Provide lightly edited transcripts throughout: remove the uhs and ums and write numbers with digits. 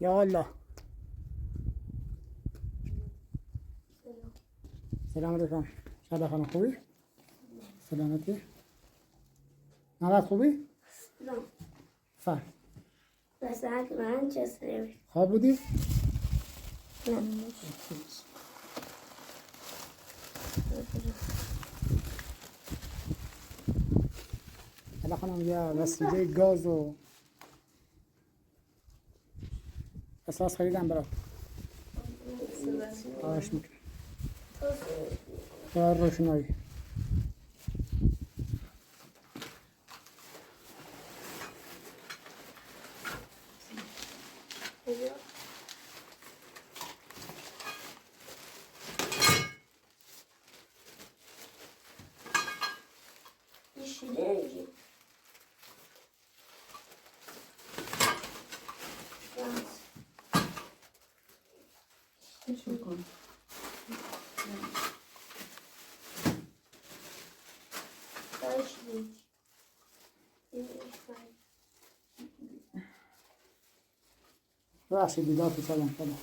یا الله. سلام علیکم. شاید خانم خوبی؟ سلامتی؟ نوید خوبی؟ نه. فهم. بس اگه من چه خواب بودی؟ نه. حالا خانم یه وسیله گاز و اساس خریدم برات. خواهش میکنم. بر روشنایی. işleri Çok oldu. ببخشید بیدار تو سلام کنم.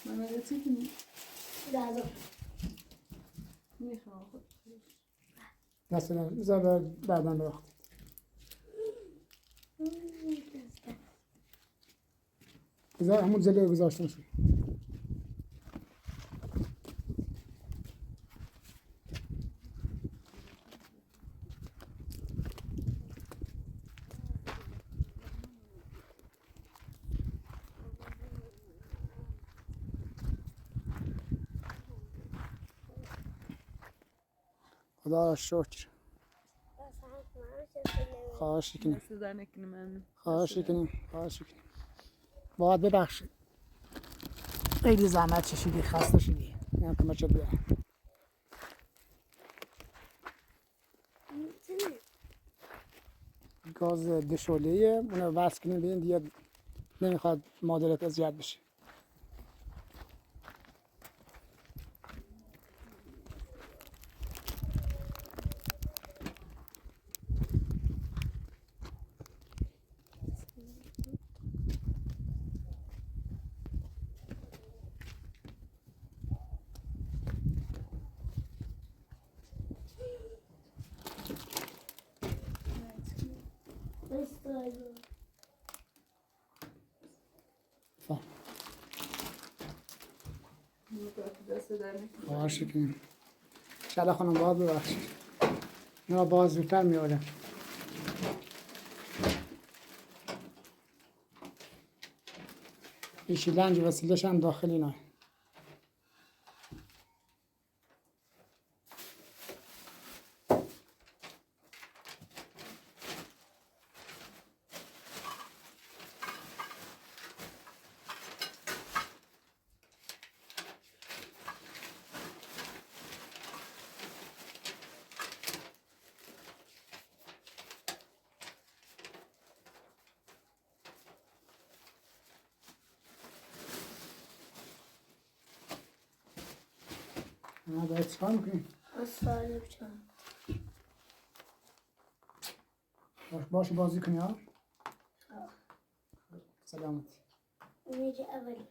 من اگه کنی؟ لازم میخوام خود مثلا بذار بعدا به وقت. بذار همون جلوی گذاشتم شد. خدا شکر. خواهش کنیم. صدا نکنی من خواهش کنیم. باید ببخشید. خیلی زحمت چشیدی، خسته شدی. نه که چه بیه. گاز دشولیه اونو وصل کنیم ببین دیگه نمیخواد مادرت اذیت بشه. خواهش کنیم. شاید خانم باید ببخشید. اینا باز زودتر میارم. این شیلنج وسیلش هم داخل اینا. ما باید چکار میکنیم؟ اصلا بچم باشه بازی کنی ها؟ سلامت. میگه اولی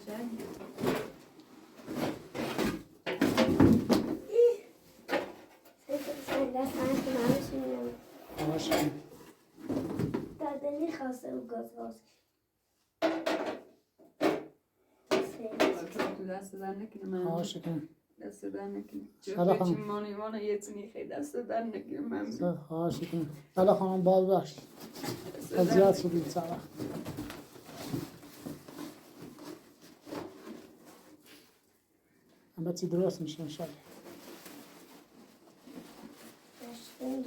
قشنگه. سنگ دست من که من بشینیم خواهش کنم. دادنی خواسته او گاز باز تو دست در نکنه من. خواهش کنم. دست در نکنه. حالا چه خانم. مانه یه تونی خیلی دست در نکنه من. خواهش کنم. بله خانم باز باش. اذیت شدید چند وقت. همه چی درست میشه انشالله. داشتیم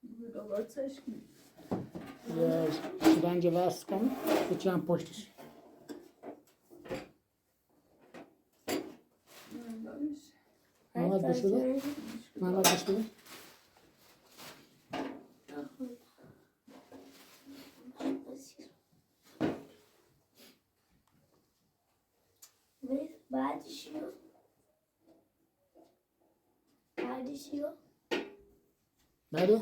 دیگه دوباره تش کنی. یه شیرنج وصل کن بچیم پشتش. محمد بشوده؟ محمد بشوده؟ بعدش بله؟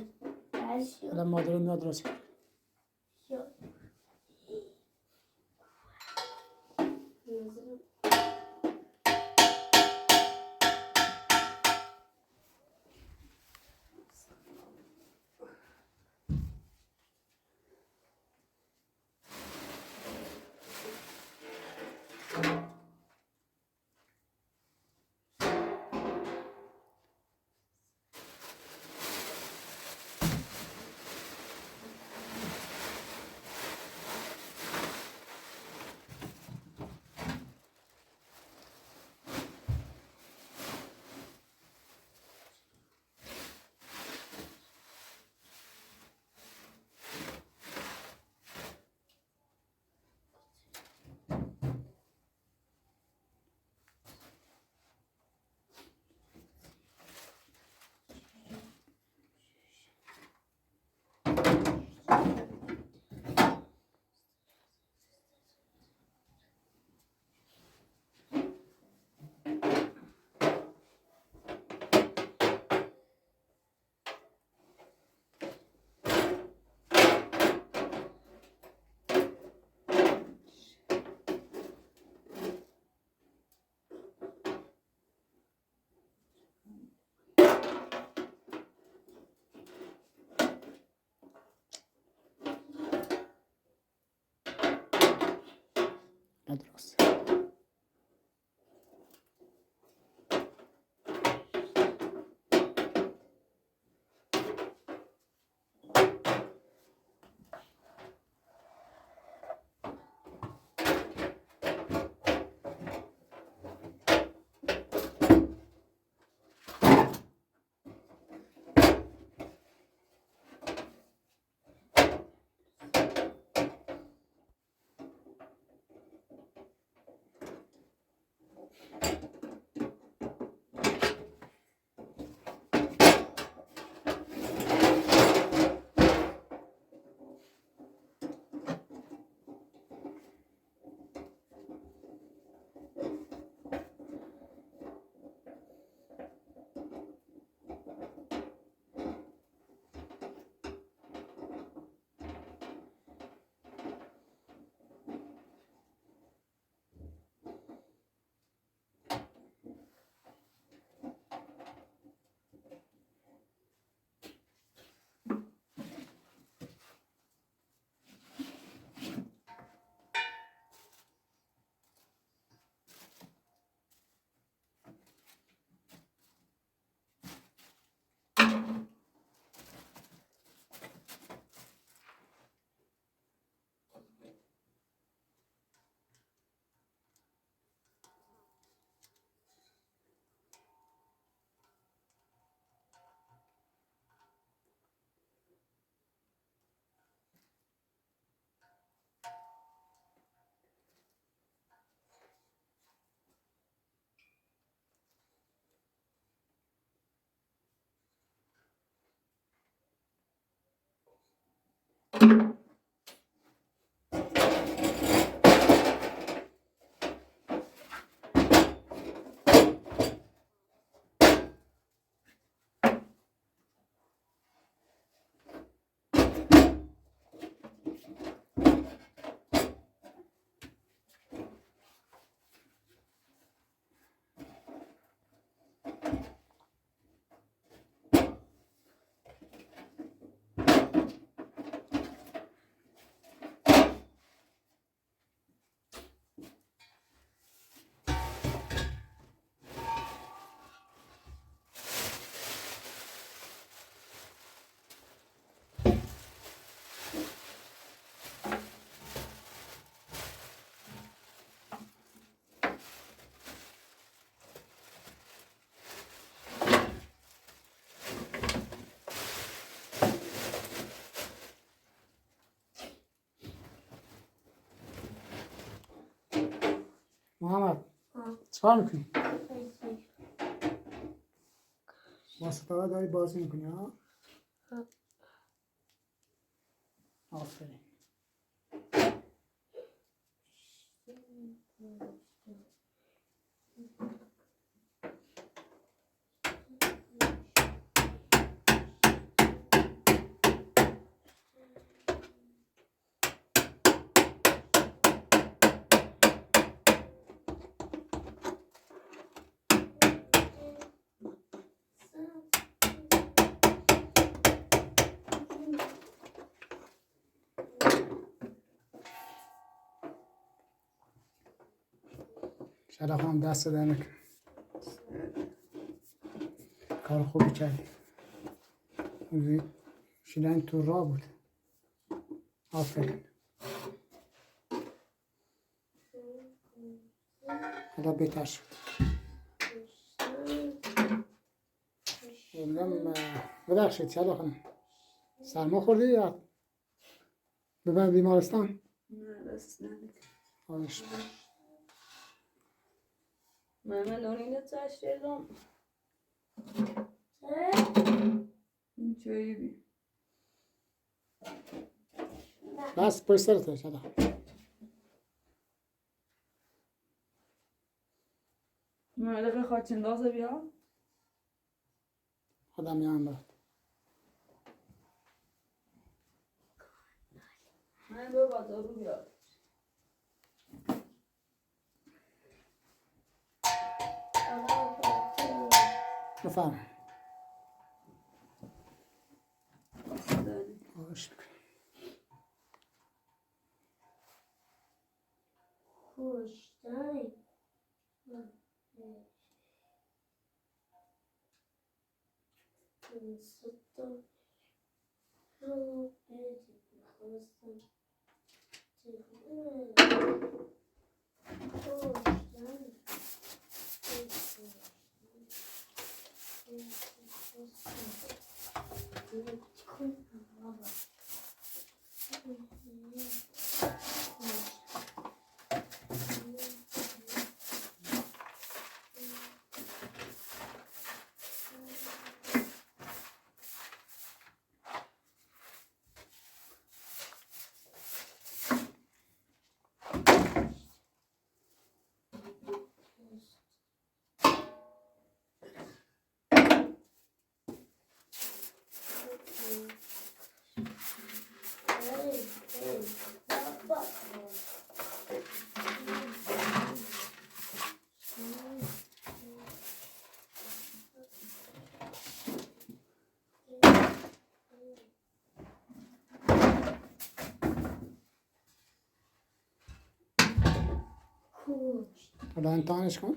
الان مادرم میاد درست کنه. درست. محمد ها. چیکار میکنی؟ بسی. با ستاره داری بازی میکنی ها؟ ها. آفرین. شاید خانم دست در نکن. کار خوبی کردی. اونجوری شیلنگ تو راه بود. آفرین. حالا بهتر شد. میگم ببخشید شاید خانم سرما خوردی یا ببر بیمارستان؟ نه دست نکنی. خواهش. من اونینه تشریدم. این چایی بی. بس پشت سرته شاید خانم. من به خواهد چندازه بیا. خودم میام برات. من به بازارو بیا. بفرم. داری. خواهش میکنم. خوشتری. ستو رو بدید خواستم حالا امتحانش کن.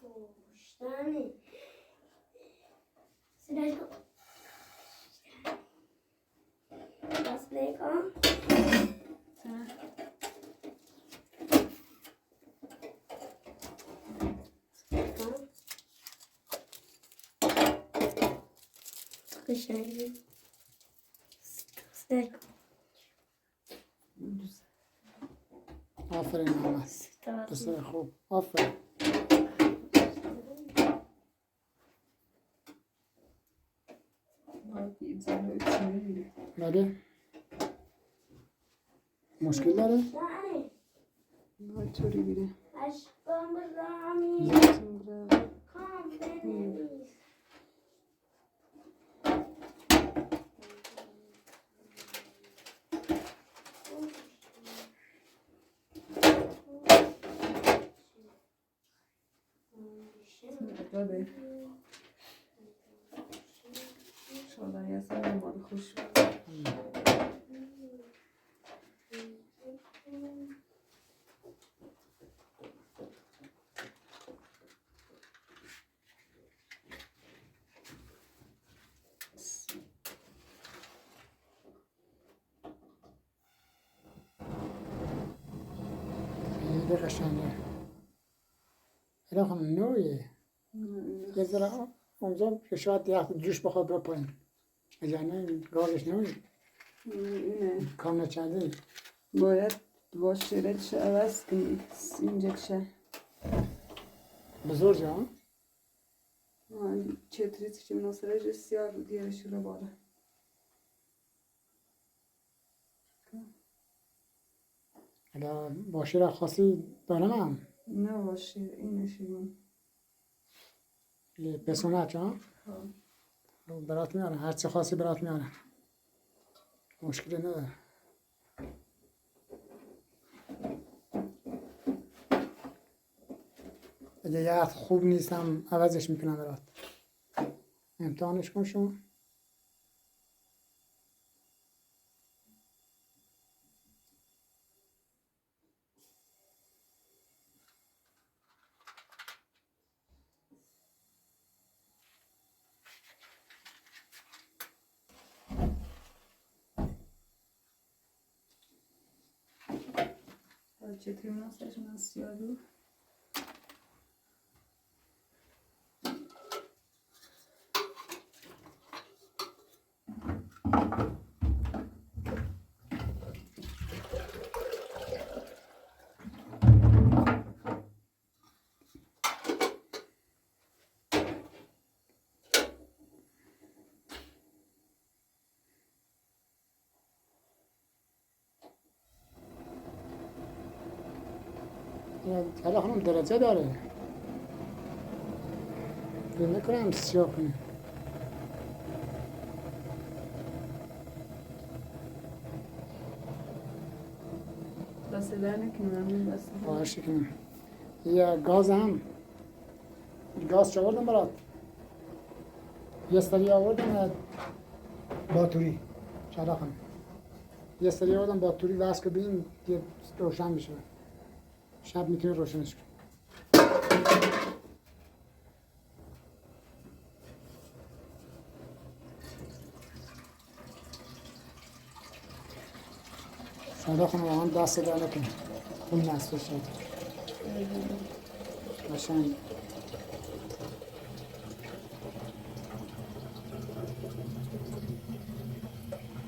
خوشتری. صداش کن. بس play کن. قشنگی. صداش کن. آفرین محمد. پسر خوب. آفرین. بله. مشکل داره؟ نه نه چوری بیره. عشقم رامی کام بنویس. بله. شاید یه سر مال خوش خیلی قشنگه. خیلی خانم نوعیه. یه ذره اونجا که شاید یه وقت جوش بخواد بره پایین. اگر نه گازش نمیشه. اینه کار نکرده. باید واشرش عوض کنی اینجا شه بزرگ ها؟ چتریت که مناسبش سیاه رو دیرش رو بالا اگر باشی خاصی دارم هم نه واشر اینه شیرون پسونت ها؟ برات میارن هر چه خاصی برات میارن مشکلی نداره. اگه یه وقت خوب نیستم عوضش میکنم برات. امتحانش کن شما. چتری مناسبش من سیاه رو حالا خانم درجه داره. فکر نکنم سیاه کنه. بس در نکنم بس خواهش کنم. یه گاز هم گاز چه آوردم برات؟ یه سری آوردم باتوری شادا خانم. یه سری آوردم باتوری وصل که بین یه روشن میشه. شب میتونی روشنش کنی. شادا خانم واقعا دست در نکنه. اون نصفه شد. قشنگ.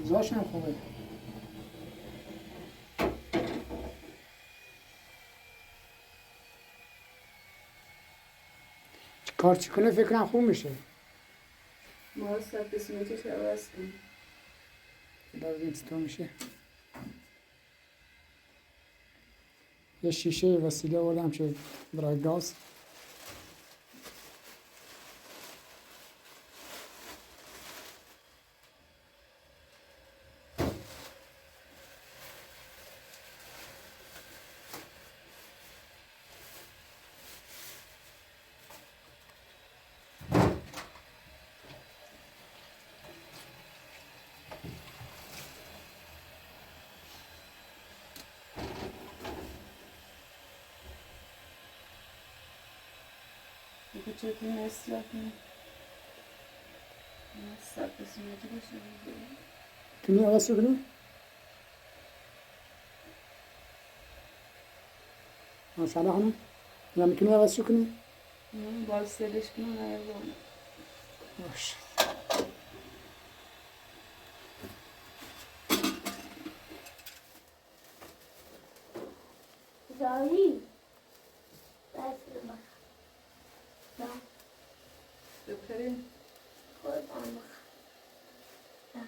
زاشم خوبه. کار چی کنه فکر کنم خوب میشه. ما سر قسمتش عوض کنی ببینیم چطور میشه. یه شیشه وسیله آوردم که برای گاز. بگو چطوری اصلاح کنی سر قسمتی باشه میتونی عوض کنی؟ ماشاءالله خانم. یا میتونی عوض کنی؟ باید سلش کنم نه بالا باش. زاری بس بخ نه بپرین خودم بخ نه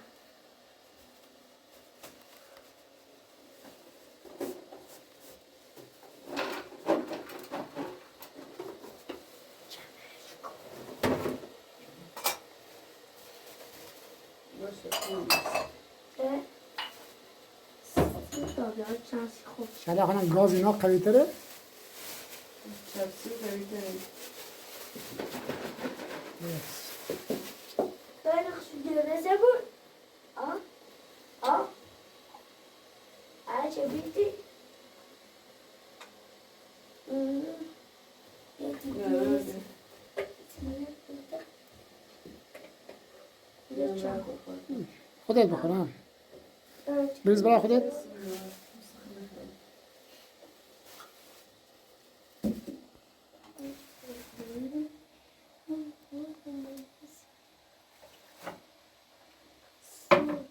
باشه خوب اه دادار چانسی خوب شاید خانم گاز اینا قوی تره؟ چپسی بریده خیلی خوشی درسته بود آه چه بیتی یکی دیست یه چند خودت بخورم. بریز برای خودت.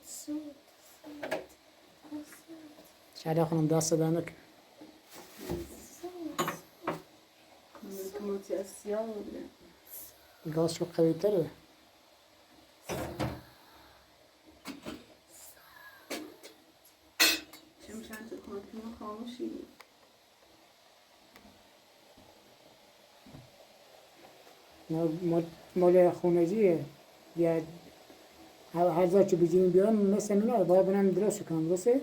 سود شهلا خانم دست دانک کماتی از سیاه بوده. گاز شو قوی تره چه میشن تو کماتی ما خاموشی. مال خونگیه یا هر جا که بگیریم بیارم مثل اینا باید برم درست کنم درسته؟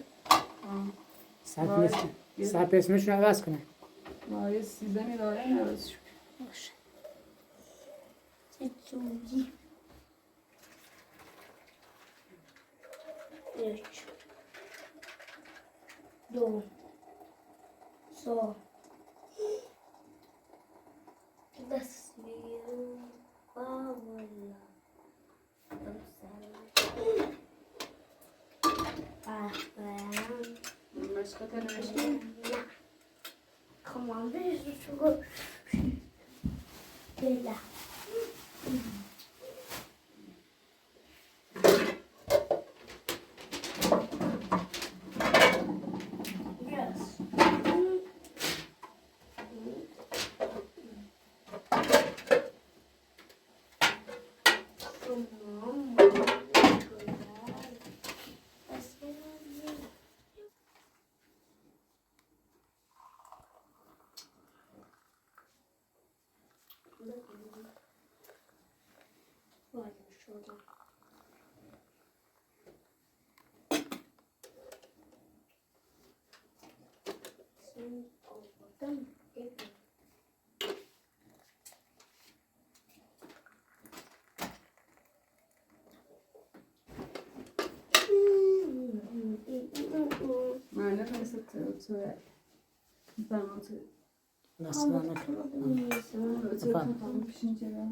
سرپ اسمش رو عوض کنم ما یه سیزنی داره نوز شد. باشه چه جوری یک دو سه تصویر بالا مشقت نوشته. نه کماندش رو بله Yes. معنی مثل تو بنات دست دانک تو خانم پیشین چرا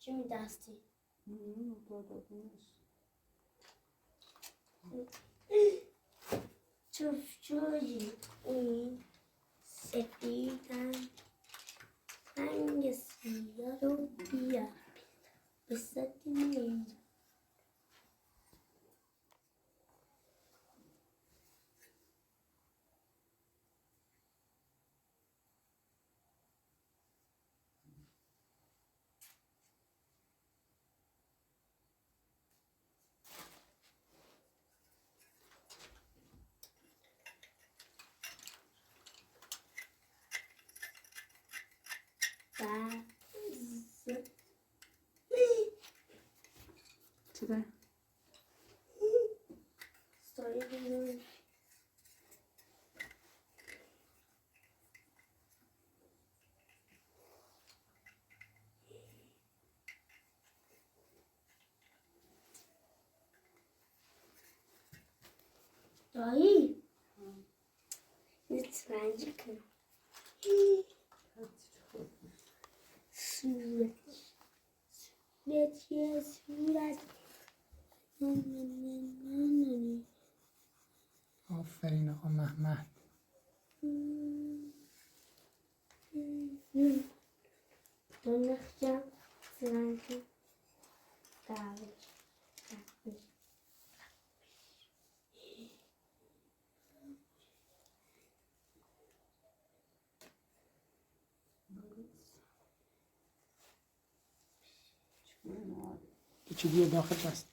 Jimmy Dusty. چوفچوری این سفیدن رنگ سیاه رو بیا بسدیم چرا Story دایی رنجی کن صورت آفرین آقا محمد دونخجم سرنجی دعوت چی دیگه داخل است.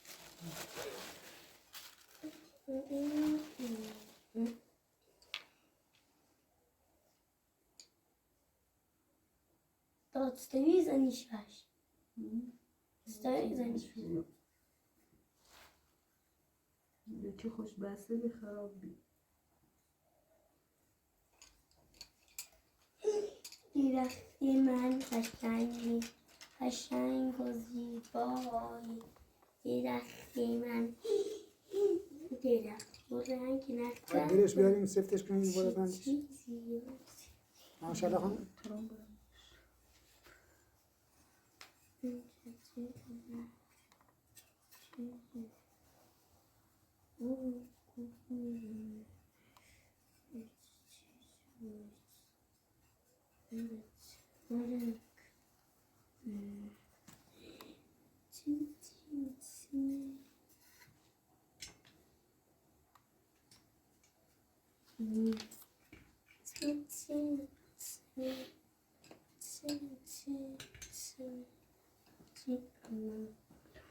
Stoi zanišaš. Stoi zanišaš. یکی خوش بسته به خراب بی درختی من قشنگی قشنگ و زیبایی درختی من درخت و رنگ نقطه برش بیاریم سفتش کنیم بالا بندش. چیزی ماشاءالله خانم. ترام برم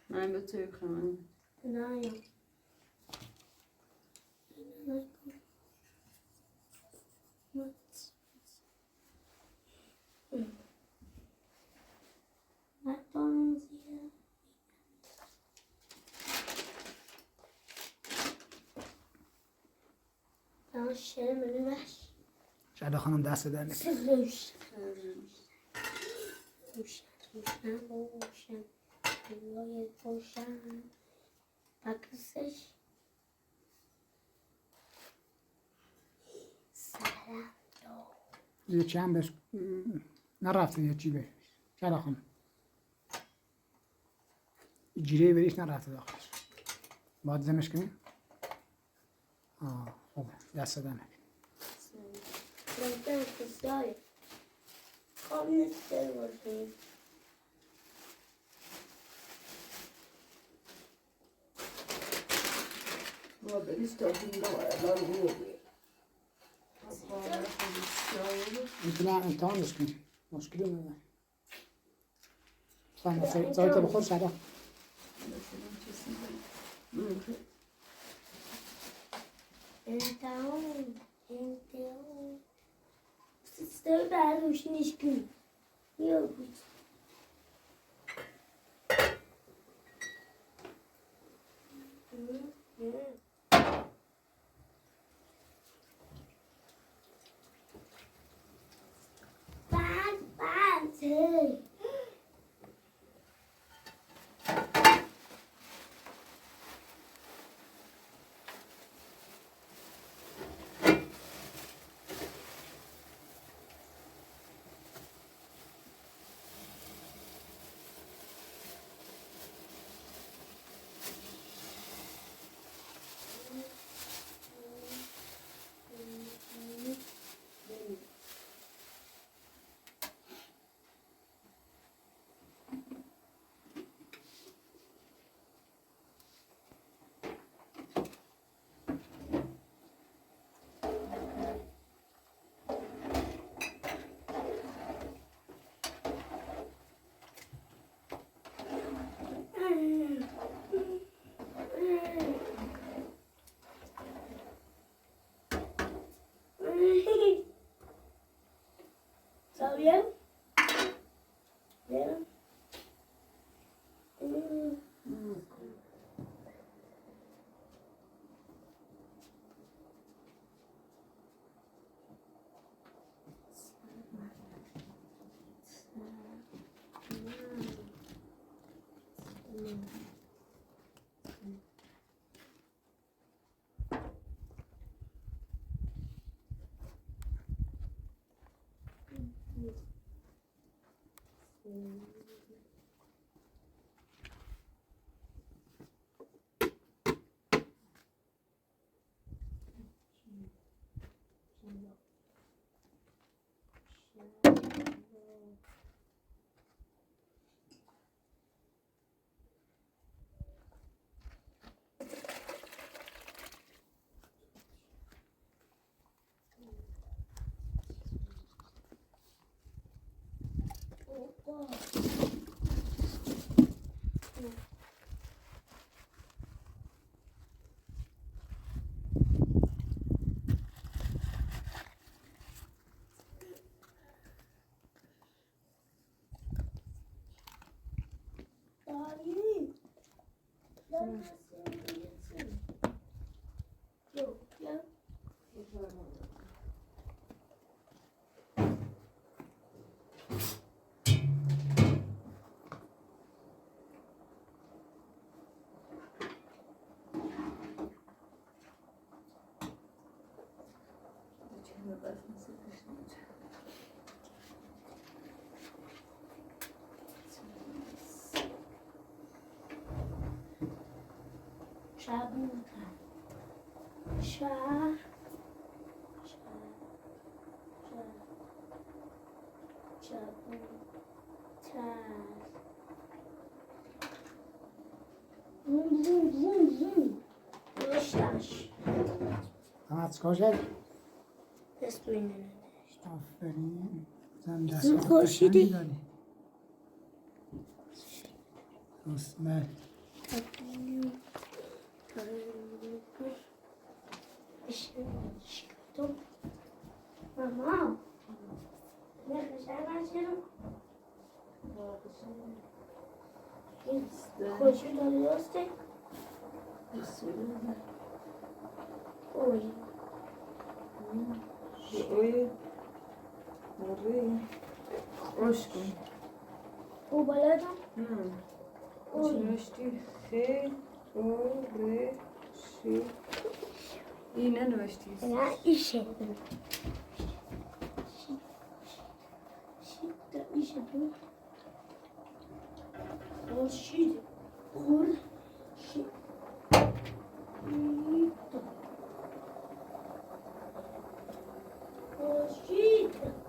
من به توی خواهم نه شاید خانم دست در نکنه. روشن عکسش سرم یه چی هم بهش نرفته یه چی بهش. شاید خانم جیره بریش نرفته داخلش. باید زمش کنیم. خوبه دست در نکنه. من کسایی خواب نسته باشیم ما بریش تا دینگا باید رو بی میتونه امتحانش کنیم. مشکلی نداره. خانم سایت بخور شده. امتحان سیستم برداشتنش کن یا بود هی bien? Bien? شبوتر شهر شبوتر زوم زوم زوم زوم رشتش همه چیکار کرد؟ اسم اینه آفرین زن دست زود خورشیدی. داری بسمه ماما خوشی داری درسته؟ اوی اوی آره خوش کن او بلدم؟ چی نوشتی؟ خیلی او ره شی اینه نوشتی نه ایشه ایشه دو خورشید خورشید خورشید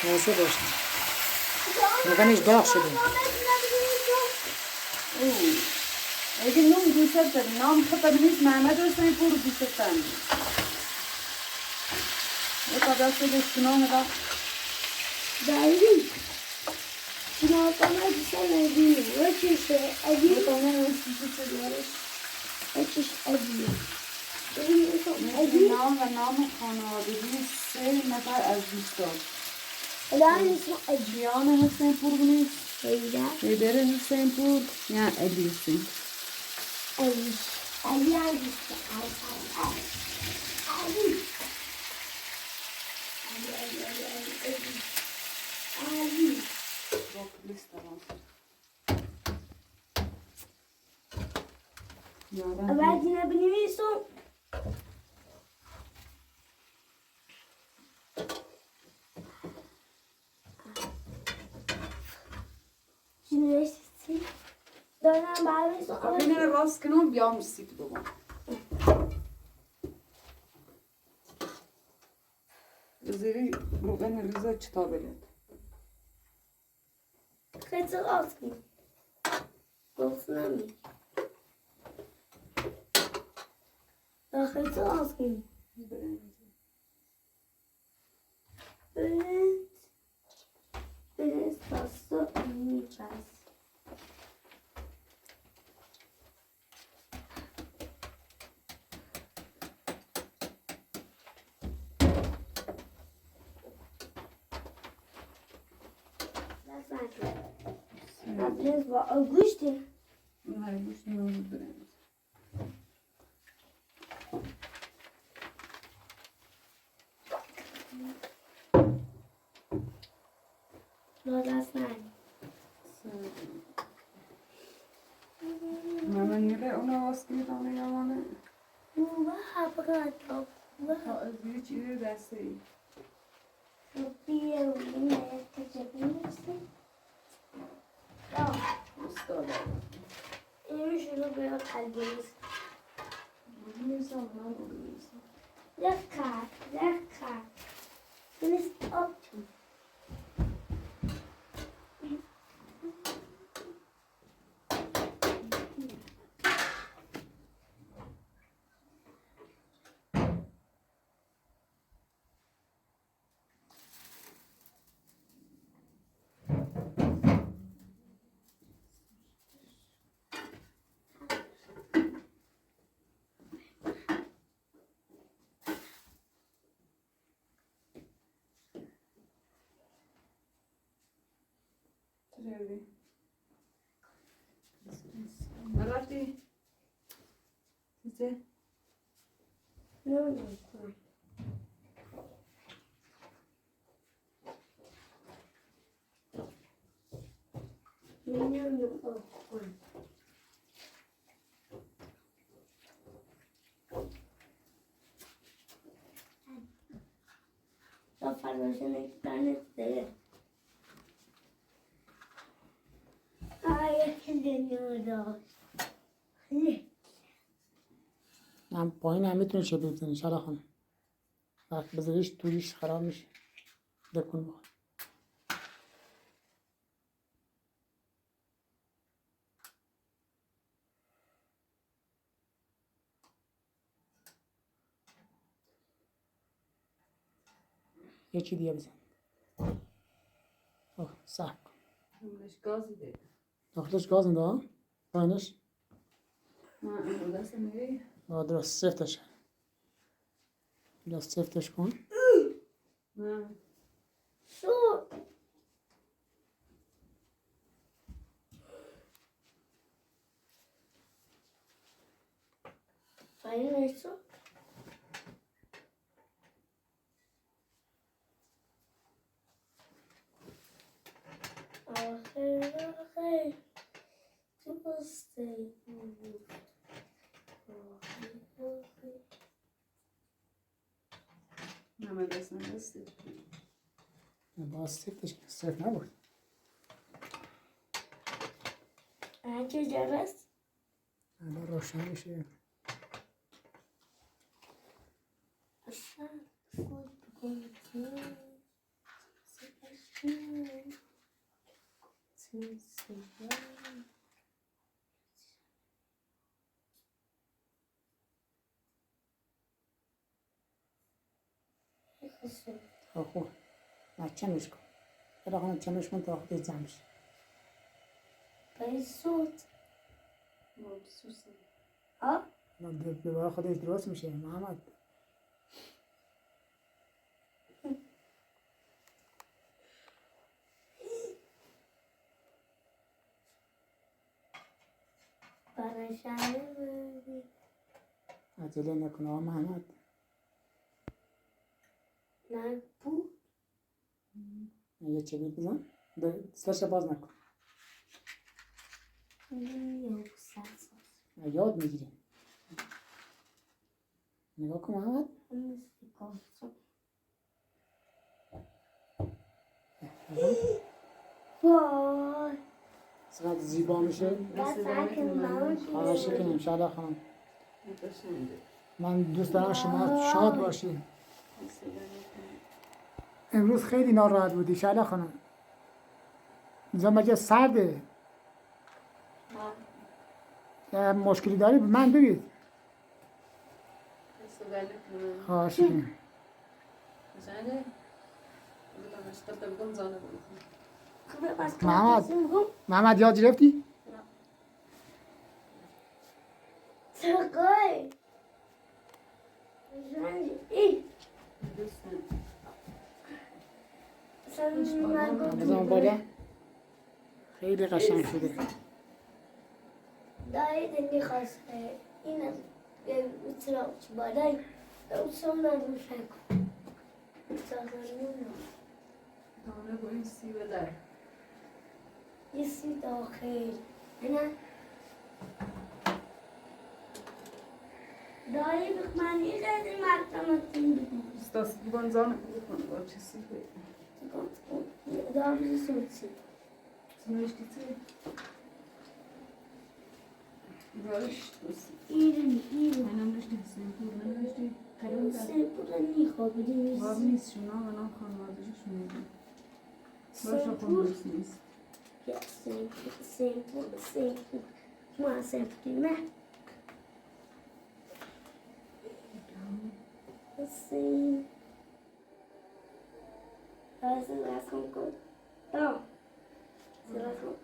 موسه داشت مگنش داغ شده اگه نوم دوست داری نام خطر نیست محمد حسین پور دوست داری یه قدر شدش کنام را داری شما کنه دیسه ندیم و چشه ادیم بکنه رسیده چه و چش ادیم نام و نام خانوادگی 3 نفر از دوستان الان اسم ادیم جیان حسین پور نیست پیدا هیدر حسین پور یا علی حسین ادیم ادیم ادیم بعد اینا بنویسم چی نوشتی؟ دارم برمیسم اینه راست کنم بیام سیت بابا زیری روغن ریزا چطا بلد خیلی راست کنی گفت نمی خیلی راست کنی برنج پاستا میپس دست نکن. قبل با گوشته. نه گوش نمیدونم. لا دست نکن. من میره اون آسکی دانه یامانه. او حبرت تا از یه چیزی دسته ای. بیه و اینه کچه نیستی. استاد. اینو شروع به قلبیست. نیستم من نیستم. Lekker. Dan is het op. چطوری؟ نرفتی؟ چیزه؟ No. Da farmasyona gitmeniz deniyordu. هم پایین هم میتونی چه بزنی شالا خانم وقت بذاریش تویش خراب میشه بکن بخواه یکی دیگه بزن اوه سحب کن همونش گازی ده. داخلش گاز میده ها پایینش نه اون دست میری؟ درست سفتش درست سفتش کن نه. Zo. Fijn is zo. Oké. Toen was het. نه من دست ندسته. باز سفتش سفت نبود Hangi ceviz? الان روشن میشه Aşağı. Futbol. Sıkıştım. Sıkıştım. خوب نه چمش کن برای خانم چمش کن تا خودش جمع بشه Bayısut. مبسوطه. Ha? برای خودش درست میشه محمد Bana şahane verdi. عجله نکن آقا محمد Ne bu? یه چبیل بزن دستش باز نکن Yok sensiz. یاد میگیری نگاه کن محمد Hangisi kalsın? Vay. چقدر زیبا میشه Ben sakin خواهش کنیم شالا خانم متشنده. من دوست دارم شما شاد باشید امروز خیلی ناراحت بودی شالا خانم اینجا مگه سرده مشکلی داری به من بگید خواهش کنیم متشنده. بودم اشتباه بگم زانه بود. محمد یاد گرفتی؟ Sakay. İyi. Sen بزن بالا خیلی قشنگ شده. دایی دنی خواست این از اترا بالای اترا نروش نکن اترا نروش دانه با این سیب در یه سی داخل نه دایی بخمانی خیلی مرتمتین بگم استاس دیوان زانه بکن با چه سیبه دایی سوچی نوشتی چه؟ راش دوست ایرانی منم نوشتی سیمپور نوشتی کلون در سیمپور نیخوابیدی باب نیست شما منم خانوادهشش میدیم باشا خون دوست نیست سیمپور ما سیمپوری نه Assim. Elas são com. Não. Elas são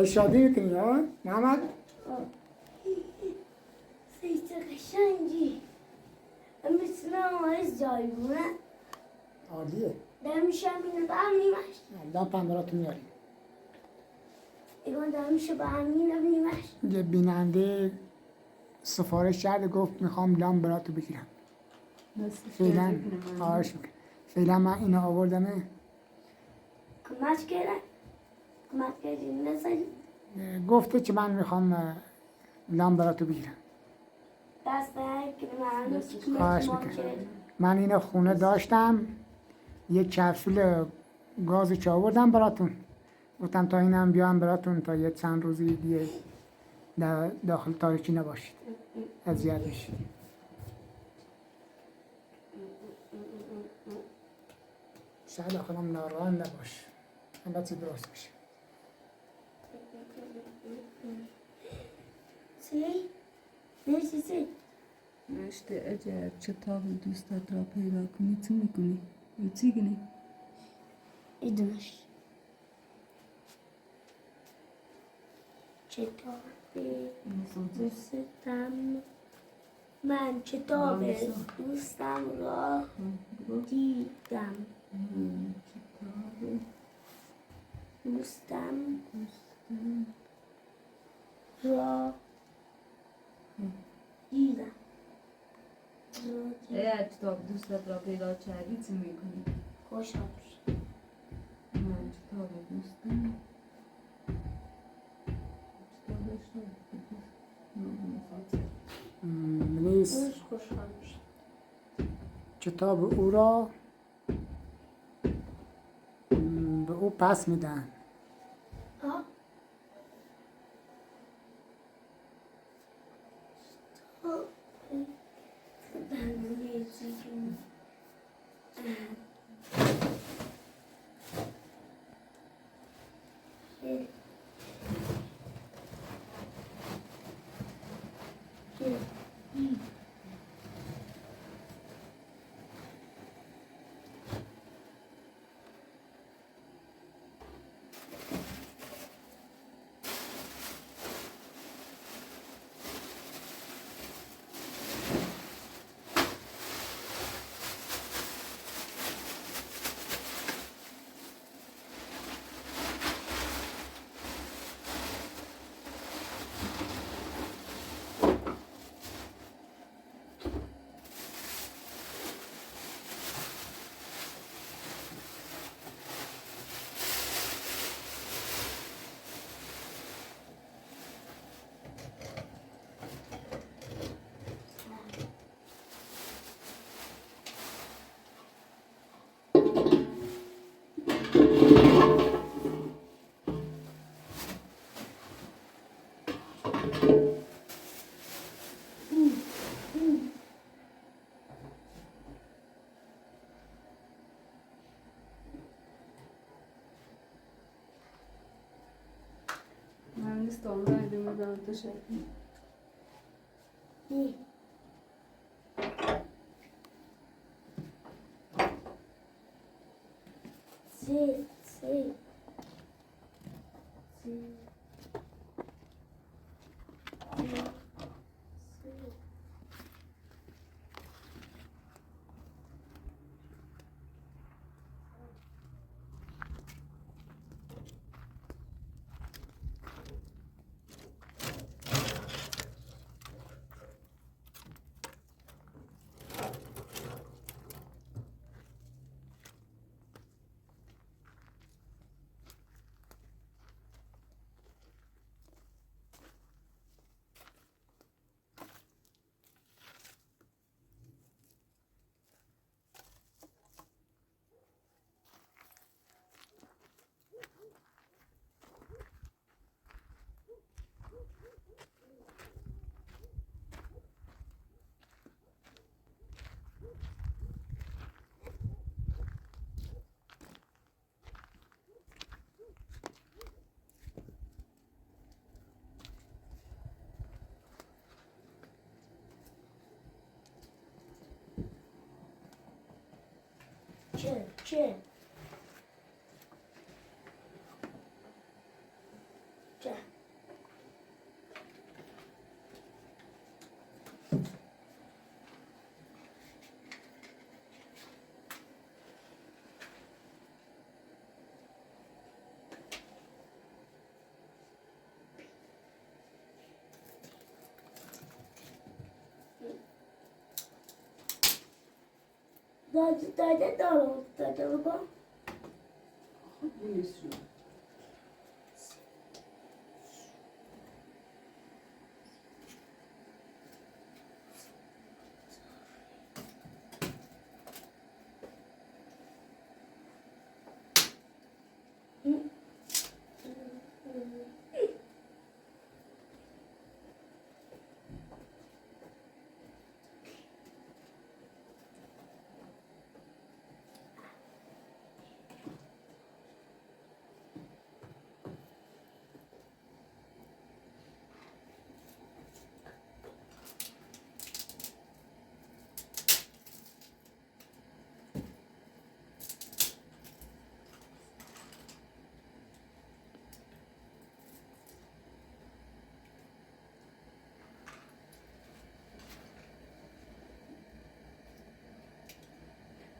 شادی میکنی ها محمد؟ سیچه قشنگی مثل آمارز جایگونه عالیه. دمیشه همینه به همینیمش الان پندراتون میاریم. ایگان دمیشه به همینه بینیمش یه بیننده سفارش کرده گفت میخوام لام براتو بگیرم. فعلا خواهش میکنم. فعلا من اینو آوردمه. کمک کرده؟ کمک کردی نزدی؟ گفته که من میخوام لام براتو بگیرم. دست که من خواهش میکنم. من اینو خونه داشتم یک کپسول گاز چا آوردم براتون. گفتم تا اینم بیام براتون تا یه چند روزی دیگه داخل تاریکی نباشید. اذیت میشید. شاید خودم ناراحت نباش. همه چی درست میشه. چی؟ مرسی چی؟ نوشته اگر کتاب دوستت را پیدا کنی چی میکنی؟ چی کنی؟ ایدونش کتابی دوستم من کتاب دوستم را دیدم کتاب دوستم را دیدم اگر کتاب دوستت را پیدا کردی چی میکنی؟ خوشحال میشم من کتاب دوستم نیست خوشحال میشم کتاب او را به او پس میدن. ها؟ نیست آنلاین میدونم تو شکلی Sí, sí. Sí. چه؟ چه؟ داده دارم داده بکن خب نیست شد.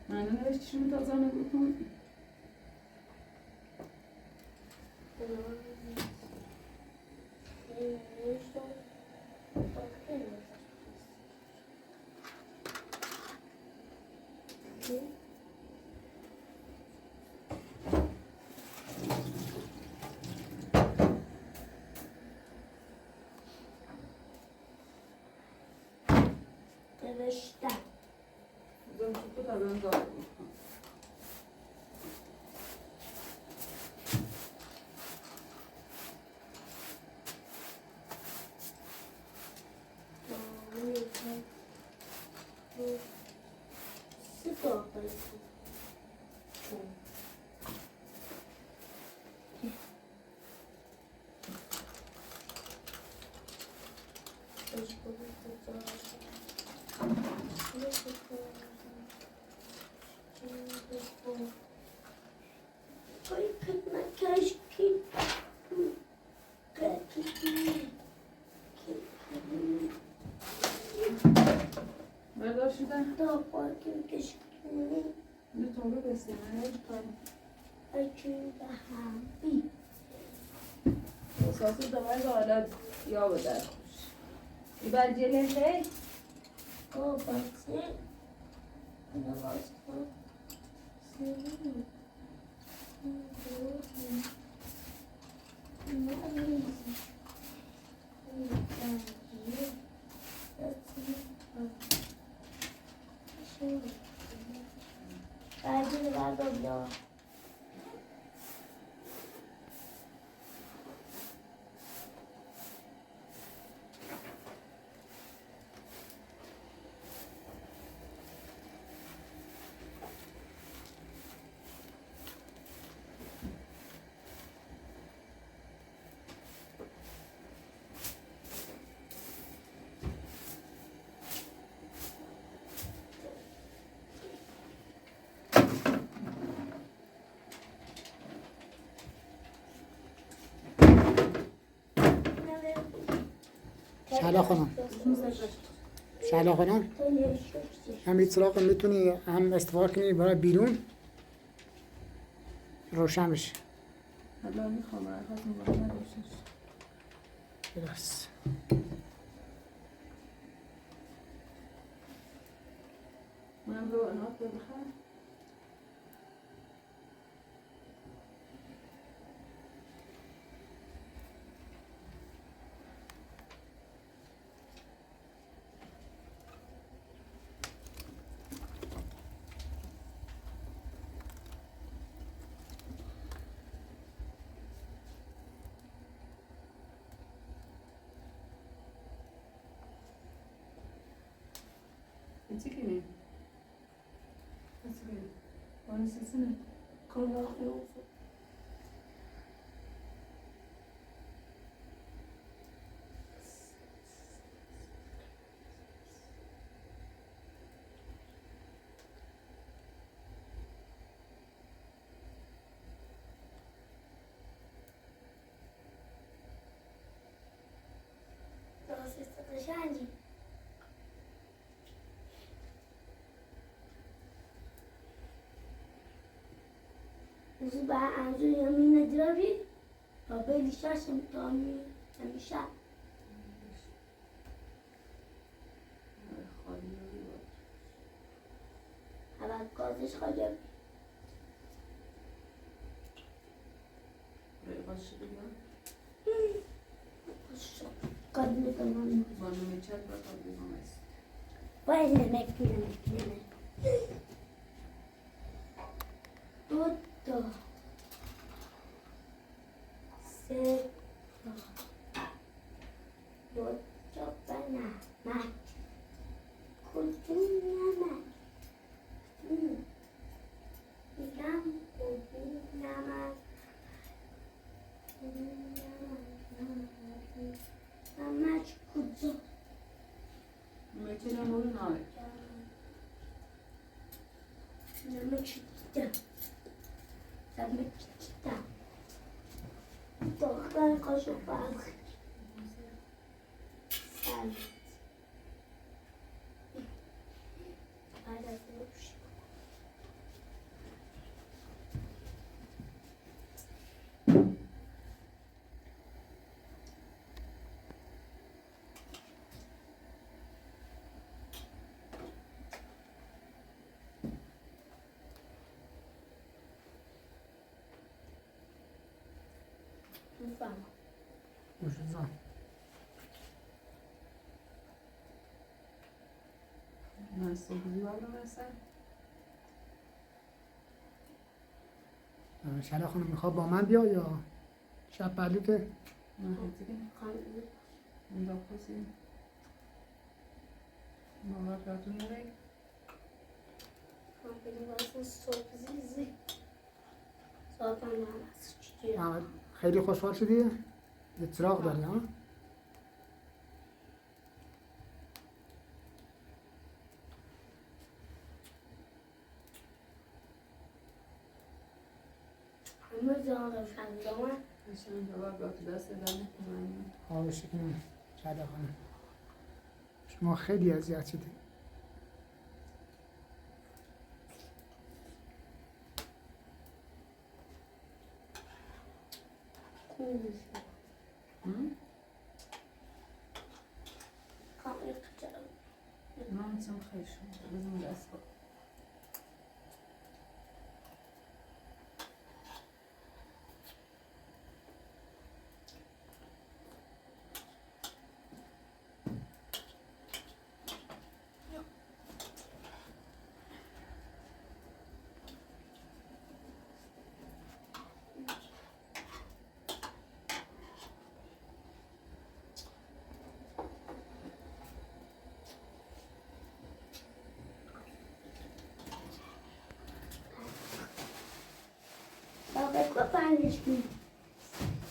من نوشتشون تازه نگو نوشتم زن تو تازه دارم سیگار بردار شدن تا پاکیم کشکنی نه توبه بسیم اچون به هم بی اساسی دوباره به حالت یا به در خوش ای برجله خیلی باباسی نواز کن سیرین بعدی بردار بیا شهلا خانم شهلا خانم همین چراغ میتونی هم استفاده کنی برای بیرون روشن بشه حالا میخوام راحت میکنم نروشنش درست من رو انات بخوام چی کنی؟ چی کنی؟ آن سیستم کلا قشنگی. روزی به انجام یمین دربی تا بیلی ششم تا همیشه اول گازش خواهد قد میکنم باید نمک دو تا سه تا دو تا نمک کدوم نمک میگم کدوم نمک نمک کجا میتونم اون ناره نمک دیدم نمک دیدم دختر قاشق برخ سلط بعد از نوش میفهمم موشزان من صبحی بالا مثلا شهر خانم میخواد با من بیا یا شب پهلو که نه دیگه اونجا کسی ماما براتون نره بریم واسه صبح زیزی صبح هم هست چیه خیلی خوشحال شدی؟ یه چراغ داری ها؟ همه جان روشن جامعه نشان جواب با تو دست دادن کنم خواهش کنم شهر خانم شما خیلی اذیت شدی کامی کجا من چم خیلی شد بزن دست با Bakit panis mo?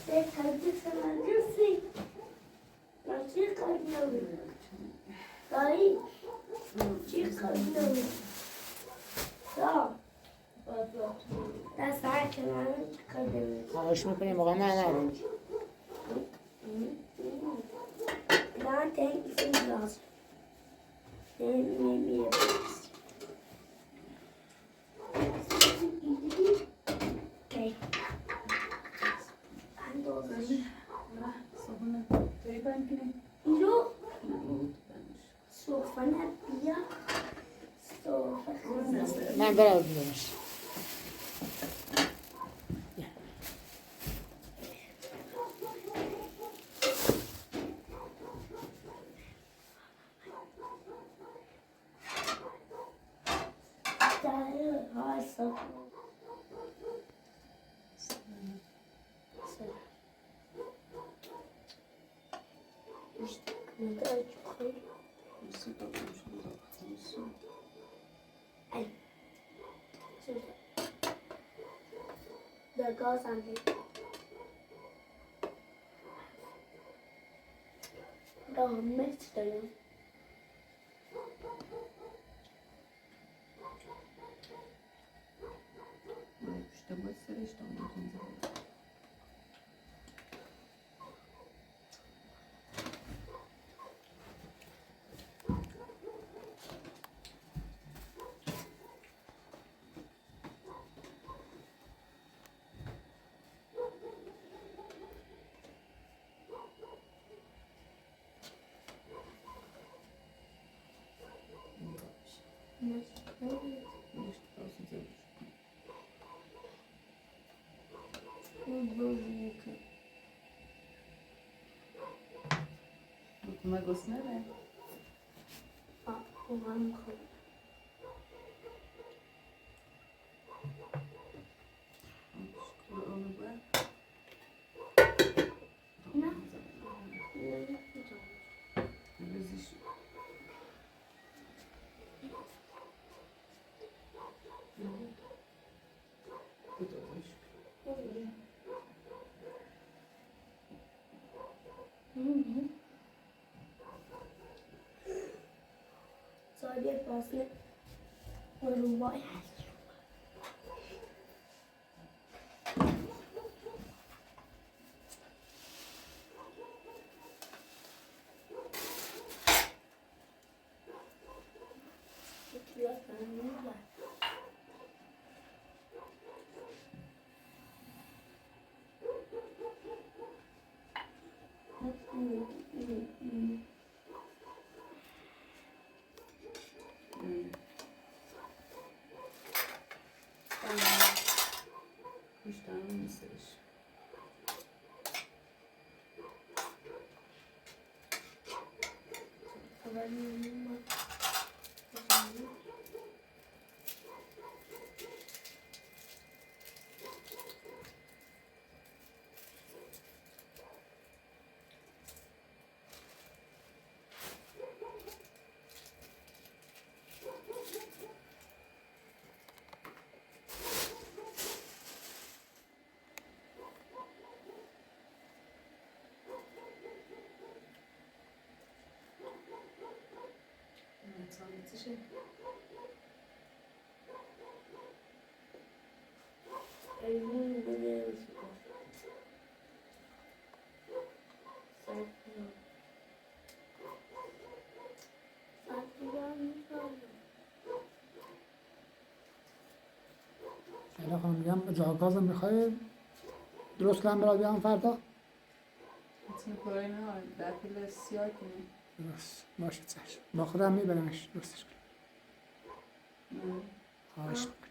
Say, kalbi sa magasi. Masih kalbi. Dai. Cik kalbi. So. That's right, man. Kalbi. خواهش میکنیم موقع نه Don't take some glass. Then maybe a box. Okay. And over. صبحونه توی بانکنی Iro. Sofana bia. Sofa. من برای بیارمش The girls on the mixed them. işte bu seri işte onu Uma gostinha, né? Sadece paslı aroma. شهلا خانم میگم جا گازم میخوای درست کنم برات بیام فردا؟ اسم کاری نه در پول سیاه کنیم. درست باشه چشم با خودم میبرمش درستش کنم. خواهش میکنم.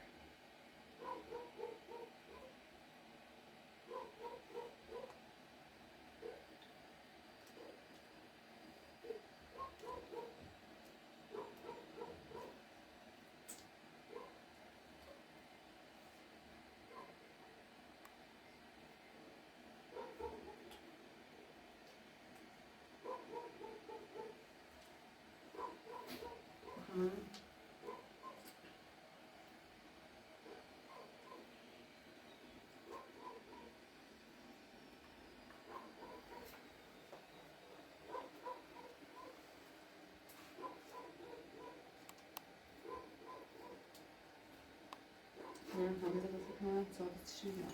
من همه رو فکر کنم ساعت چی میاد.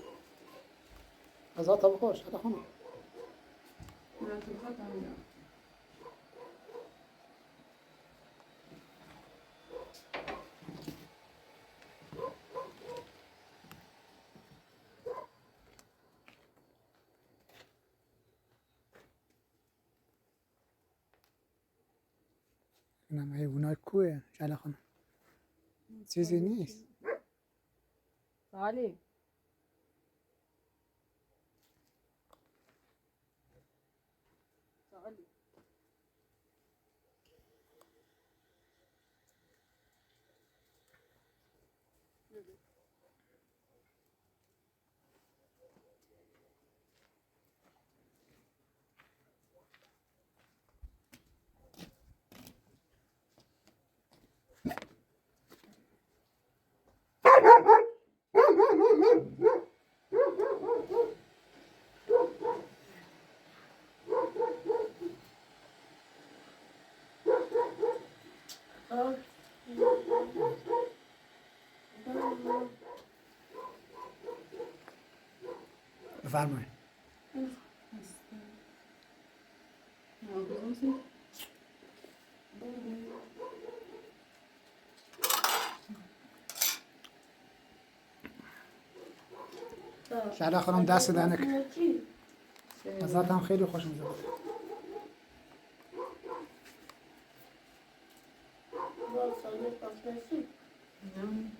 غذا تا بخور شهلا خانم. من تو بخواد نمیدونم. اینم حیوانای کوه شهلا خانم. چیزی نیست. سالی سالی بفرمایید. شهلا خانم دست دهنک. غذات هم خیلی خوش میاد. باز سالیت پاسپرسی نه.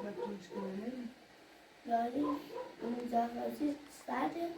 بطریش کنه. داری اون زخرسی سرده